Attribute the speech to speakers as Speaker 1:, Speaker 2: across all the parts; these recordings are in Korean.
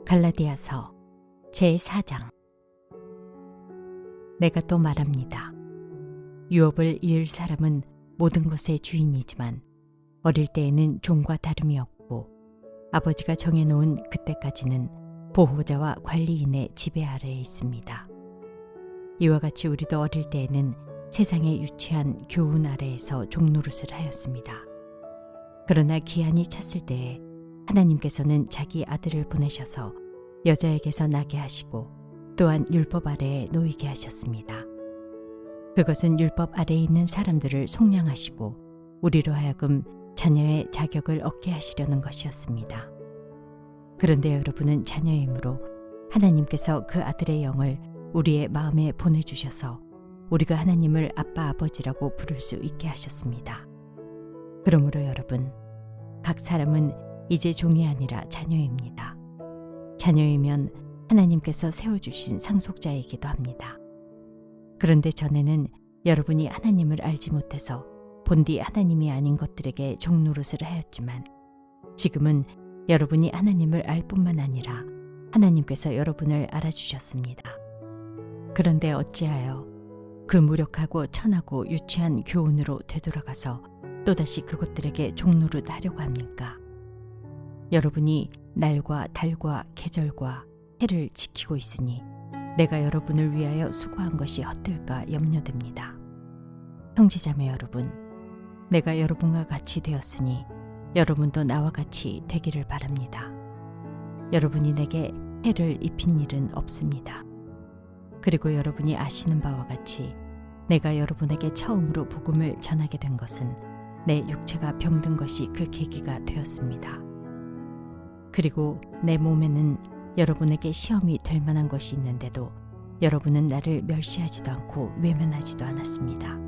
Speaker 1: 갈라디아서 제4장. 내가 또 말합니다. 유업을 이을 사람은 모든 것의 주인이지만 어릴 때에는 종과 다름이 없고 아버지가 정해놓은 그때까지는 보호자와 관리인의 지배 아래에 있습니다. 이와 같이 우리도 어릴 때에는 세상의 유치한 교훈 아래에서 종노릇을 하였습니다. 그러나 기한이 찼을 때에 하나님께서는 자기 아들을 보내셔서 여자에게서 나게 하시고 또한 율법 아래에 놓이게 하셨습니다. 그것은 율법 아래에 있는 사람들을 속량하시고 우리로 하여금 자녀의 자격을 얻게 하시려는 것이었습니다. 그런데 여러분은 자녀이므로 하나님께서 그 아들의 영을 우리의 마음에 보내주셔서 우리가 하나님을 아빠 아버지라고 부를 수 있게 하셨습니다. 그러므로 여러분, 각 사람은 이제 종이 아니라 자녀입니다. 자녀이면 하나님께서 세워주신 상속자이기도 합니다. 그런데 전에는 여러분이 하나님을 알지 못해서 본디 하나님이 아닌 것들에게 종노릇을 하였지만 지금은 여러분이 하나님을 알 뿐만 아니라 하나님께서 여러분을 알아주셨습니다. 그런데 어찌하여 그 무력하고 천하고 유치한 교훈으로 되돌아가서 또다시 그것들에게 종노릇 하려고 합니까? 여러분이 날과 달과 계절과 해를 지키고 있으니 내가 여러분을 위하여 수고한 것이 헛될까 염려됩니다. 형제자매 여러분, 내가 여러분과 같이 되었으니 여러분도 나와 같이 되기를 바랍니다. 여러분이 내게 해를 입힌 일은 없습니다. 그리고 여러분이 아시는 바와 같이 내가 여러분에게 처음으로 복음을 전하게 된 것은 내 육체가 병든 것이 그 계기가 되었습니다. 그리고 내 몸에는 여러분에게 시험이 될 만한 것이 있는데도 여러분은 나를 멸시하지도 않고 외면하지도 않았습니다.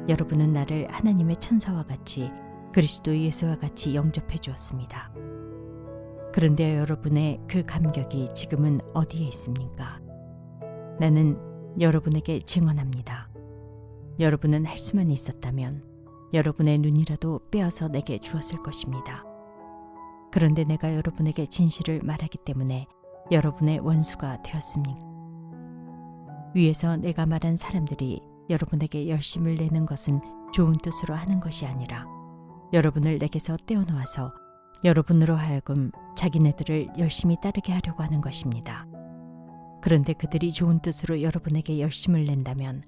Speaker 1: 여러분은 나를 하나님의 천사와 같이 그리스도 예수와 같이 영접해 주었습니다. 그런데 여러분의 그 감격이 지금은 어디에 있습니까? 나는 여러분에게 증언합니다. 여러분은 할 수만 있었다면 여러분의 눈이라도 빼어서 내게 주었을 것입니다. 그런데 내가 여러분에게 진실을 말하기 때문에 여러분의 원수가 되었습니까? 위에서 내가 말한 사람들이 여러분에게 열심을 내는 것은 좋은 뜻으로 하는 것이 아니라 여러분을 내게서 떼어놓아서 여러분으로 하여금 자기네들을 열심히 따르게 하려고 하는 것입니다. 그런데 그들이 좋은 뜻으로 여러분에게 열심을 낸다면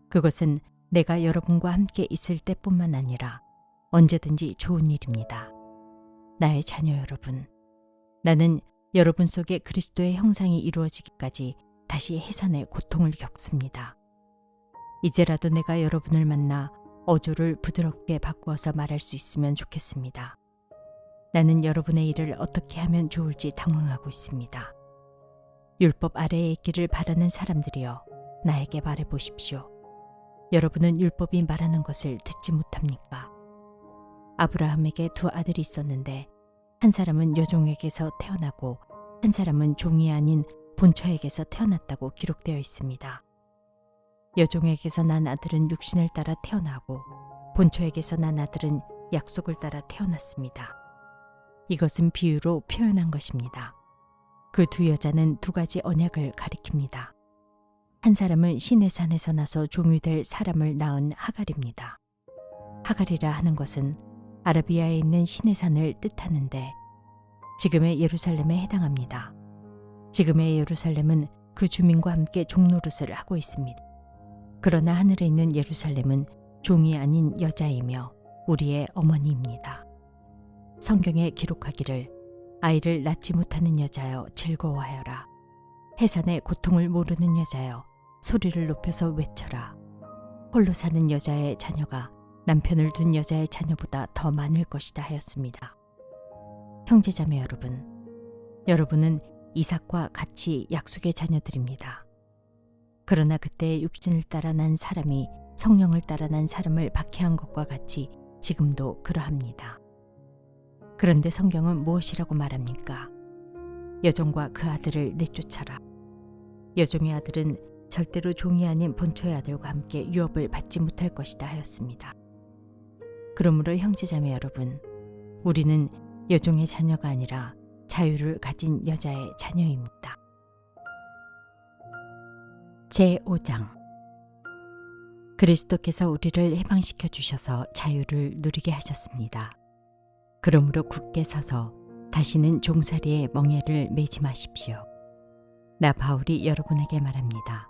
Speaker 1: 그것은 내가 여러분과 함께 있을 때뿐만 아니라 언제든지 좋은 일입니다. 나의 자녀 여러분, 나는 여러분 속에 그리스도의 형상이 이루어지기까지 다시 해산의 고통을 겪습니다. 이제라도 내가 여러분을 만나 어조를 부드럽게 바꾸어서 말할 수 있으면 좋겠습니다. 나는 여러분의 일을 어떻게 하면 좋을지 당황하고 있습니다. 율법 아래에 있기를 바라는 사람들이여, 나에게 말해보십시오. 여러분은 율법이 말하는 것을 듣지 못합니까? 아브라함에게 두 아들이 있었는데 한 사람은 여종에게서 태어나고 한 사람은 종이 아닌 본처에게서 태어났다고 기록되어 있습니다. 여종에게서 난 아들은 육신을 따라 태어나고 본처에게서 난 아들은 약속을 따라 태어났습니다. 이것은 비유로 표현한 것입니다. 그 두 여자는 두 가지 언약을 가리킵니다. 한 사람은 시내 산에서 나서 종이 될 사람을 낳은 하갈입니다. 하갈이라 하는 것은 아라비아에 있는 시내 산을 뜻하는데 지금의 예루살렘에 해당합니다. 지금의 예루살렘은 그 주민과 함께 종노릇을 하고 있습니다. 그러나 하늘에 있는 예루살렘은 종이 아닌 여자이며 우리의 어머니입니다. 성경에 기록하기를 아이를 낳지 못하는 여자여 즐거워하여라. 해산의 고통을 모르는 여자여 소리를 높여서 외쳐라. 홀로 사는 여자의 자녀가 남편을 둔 여자의 자녀보다 더 많을 것이다 하였습니다. 형제자매 여러분, 여러분은 이삭과 같이 약속의 자녀들입니다. 그러나 그때의 육신을 따라 난 사람이 성령을 따라 난 사람을 박해한 것과 같이 지금도 그러합니다. 그런데 성경은 무엇이라고 말합니까? 여종과 그 아들을 내쫓아라. 여종의 아들은 절대로 종이 아닌 본초의 아들과 함께 유업을 받지 못할 것이다 하였습니다. 그러므로 형제자매 여러분, 우리는 여종의 자녀가 아니라 자유를 가진 여자의 자녀입니다. 제5장 그리스도께서 우리를 해방시켜 주셔서 자유를 누리게 하셨습니다. 그러므로 굳게 서서 다시는 종살이의 멍에를 매지 마십시오. 나 바울이 여러분에게 말합니다.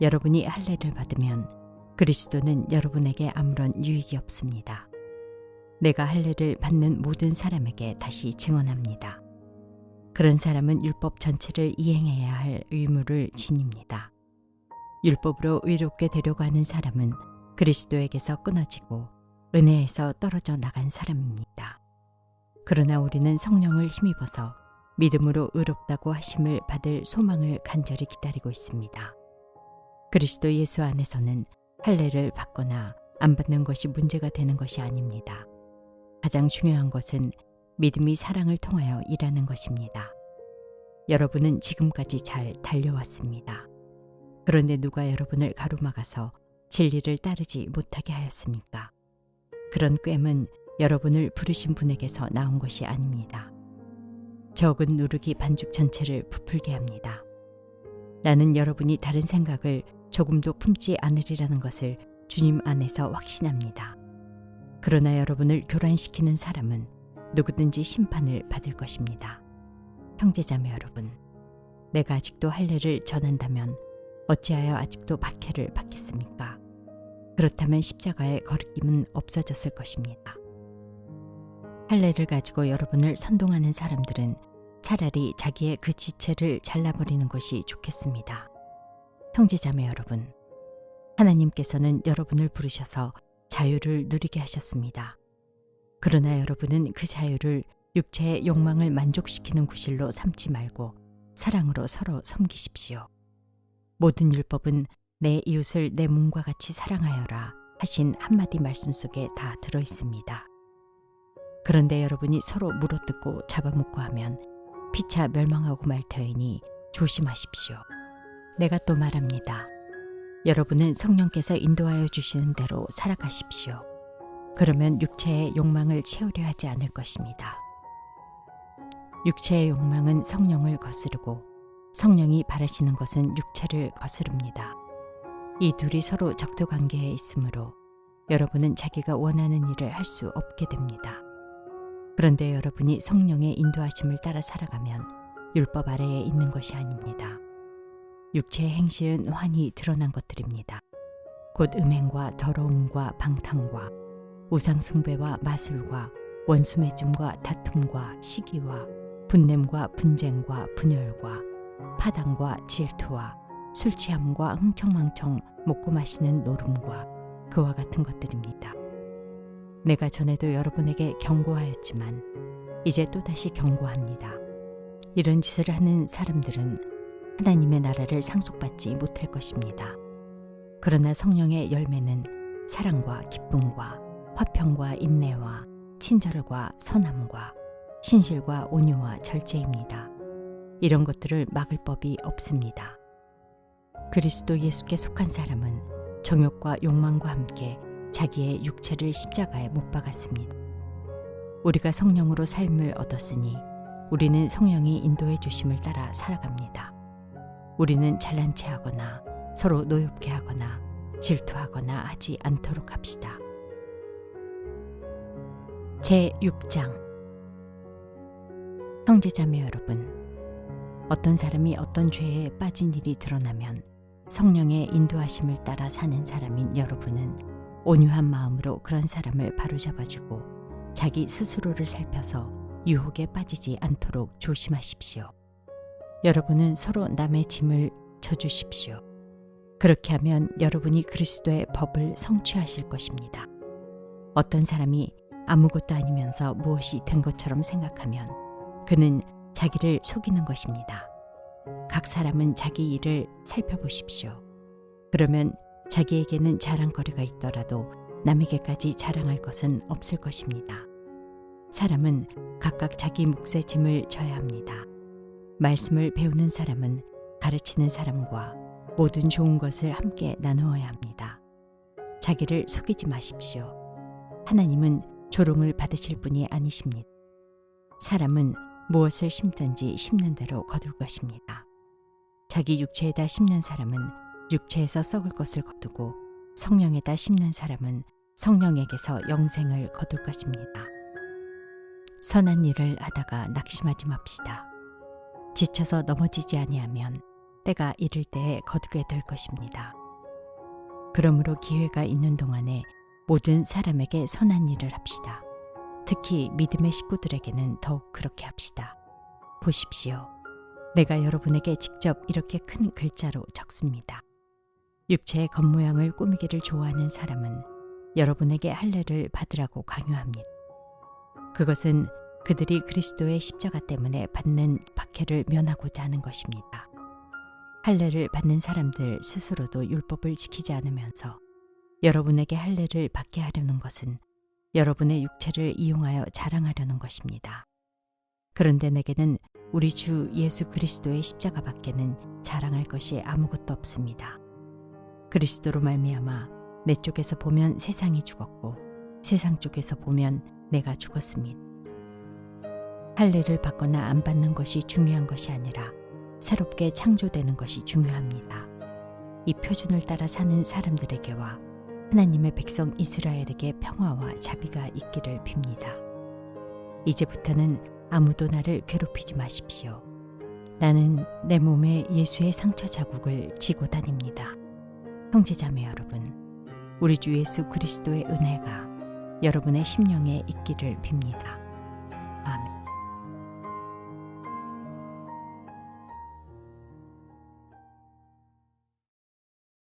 Speaker 1: 여러분이 할례를 받으면 그리스도는 여러분에게 아무런 유익이 없습니다. 내가 할례를 받는 모든 사람에게 다시 증언합니다. 그런 사람은 율법 전체를 이행해야 할 의무를 지닙니다. 율법으로 의롭게 되려고 하는 사람은 그리스도에게서 끊어지고 은혜에서 떨어져 나간 사람입니다. 그러나 우리는 성령을 힘입어서 믿음으로 의롭다고 하심을 받을 소망을 간절히 기다리고 있습니다. 그리스도 예수 안에서는 할례를 받거나 안 받는 것이 문제가 되는 것이 아닙니다. 가장 중요한 것은 믿음이 사랑을 통하여 일하는 것입니다. 여러분은 지금까지 잘 달려왔습니다. 그런데 누가 여러분을 가로막아서 진리를 따르지 못하게 하였습니까? 그런 꿰은 여러분을 부르신 분에게서 나온 것이 아닙니다. 적은 누르기 반죽 전체를 부풀게 합니다. 나는 여러분이 다른 생각을 조금도 품지 않으리라는 것을 주님 안에서 확신합니다. 그러나 여러분을 교란시키는 사람은 누구든지 심판을 받을 것입니다. 형제자매 여러분, 내가 아직도 할례를 전한다면 어찌하여 아직도 박해를 받겠습니까? 그렇다면 십자가의 거리낌은 없어졌을 것입니다. 할례를 가지고 여러분을 선동하는 사람들은 차라리 자기의 그 지체를 잘라버리는 것이 좋겠습니다. 형제자매 여러분, 하나님께서는 여러분을 부르셔서 자유를 누리게 하셨습니다. 그러나 여러분은 그 자유를 육체의 욕망을 만족시키는 구실로 삼지 말고 사랑으로 서로 섬기십시오. 모든 율법은 내 이웃을 내 몸과 같이 사랑하여라 하신 한마디 말씀 속에 다 들어 있습니다. 그런데 여러분이 서로 물어뜯고 잡아먹고 하면 피차 멸망하고 말 터이니 조심하십시오. 내가 또 말합니다. 여러분은 성령께서 인도하여 주시는 대로 살아가십시오. 그러면 육체의 욕망을 채우려 하지 않을 것입니다. 육체의 욕망은 성령을 거스르고 성령이 바라시는 것은 육체를 거스릅니다. 이 둘이 서로 적도 관계에 있으므로 여러분은 자기가 원하는 일을 할 수 없게 됩니다. 그런데 여러분이 성령의 인도하심을 따라 살아가면 율법 아래에 있는 것이 아닙니다. 육체의 행실은 환히 드러난 것들입니다. 곧 음행과 더러움과 방탕과 우상숭배와 마술과 원수매짐과 다툼과 시기와 분냄과 분쟁과 분열과 파당과 질투와 술취함과 흥청망청 먹고 마시는 노름과 그와 같은 것들입니다. 내가 전에도 여러분에게 경고하였지만 이제 또다시 경고합니다. 이런 짓을 하는 사람들은 하나님의 나라를 상속받지 못할 것입니다. 그러나 성령의 열매는 사랑과 기쁨과 화평과 인내와 친절과 선함과 신실과 온유와 절제입니다. 이런 것들을 막을 법이 없습니다. 그리스도 예수께 속한 사람은 정욕과 욕망과 함께 자기의 육체를 십자가에 못 박았습니다. 우리가 성령으로 삶을 얻었으니 우리는 성령이 인도해 주심을 따라 살아갑니다. 우리는 잘난 체하거나 서로 노엽게 하거나 질투하거나 하지 않도록 합시다. 제6장 형제자매 여러분, 어떤 사람이 어떤 죄에 빠진 일이 드러나면 성령의 인도하심을 따라 사는 사람인 여러분은 온유한 마음으로 그런 사람을 바로잡아주고 자기 스스로를 살펴서 유혹에 빠지지 않도록 조심하십시오. 여러분은 서로 남의 짐을 져주십시오. 그렇게 하면 여러분이 그리스도의 법을 성취하실 것입니다. 어떤 사람이 아무것도 아니면서 무엇이 된 것처럼 생각하면 그는 자기를 속이는 것입니다. 각 사람은 자기 일을 살펴보십시오. 그러면 자기에게는 자랑거리가 있더라도 남에게까지 자랑할 것은 없을 것입니다. 사람은 각각 자기 몫의 짐을 져야 합니다. 말씀을 배우는 사람은 가르치는 사람과 모든 좋은 것을 함께 나누어야 합니다. 자기를 속이지 마십시오. 하나님은 조롱을 받으실 분이 아니십니다. 사람은 무엇을 심든지 심는 대로 거둘 것입니다. 자기 육체에다 심는 사람은 육체에서 썩을 것을 거두고 성령에다 심는 사람은 성령에게서 영생을 거둘 것입니다. 선한 일을 하다가 낙심하지 맙시다. 지쳐서 넘어지지 아니하면 때가 이를 때에 거두게 될 것입니다. 그러므로 기회가 있는 동안에 모든 사람에게 선한 일을 합시다. 특히 믿음의 식구들에게는 더욱 그렇게 합시다. 보십시오. 내가 여러분에게 직접 이렇게 큰 글자로 적습니다. 육체의 겉모양을 꾸미기를 좋아하는 사람은 여러분에게 할례를 받으라고 강요합니다. 그것은 그들이 그리스도의 십자가 때문에 받는 박해를 면하고자 하는 것입니다. 할례를 받는 사람들 스스로도 율법을 지키지 않으면서 여러분에게 할례를 받게 하려는 것은 여러분의 육체를 이용하여 자랑하려는 것입니다. 그런데 내게는 우리 주 예수 그리스도의 십자가 밖에는 자랑할 것이 아무것도 없습니다. 그리스도로 말미암아 내 쪽에서 보면 세상이 죽었고 세상 쪽에서 보면 내가 죽었습니다. 할례를 받거나 안 받는 것이 중요한 것이 아니라 새롭게 창조되는 것이 중요합니다. 이 표준을 따라 사는 사람들에게와 하나님의 백성 이스라엘에게 평화와 자비가 있기를 빕니다. 이제부터는 아무도 나를 괴롭히지 마십시오. 나는 내 몸에 예수의 상처 자국을 지고 다닙니다. 형제자매 여러분, 우리 주 예수 그리스도의 은혜가 여러분의 심령에 있기를 빕니다.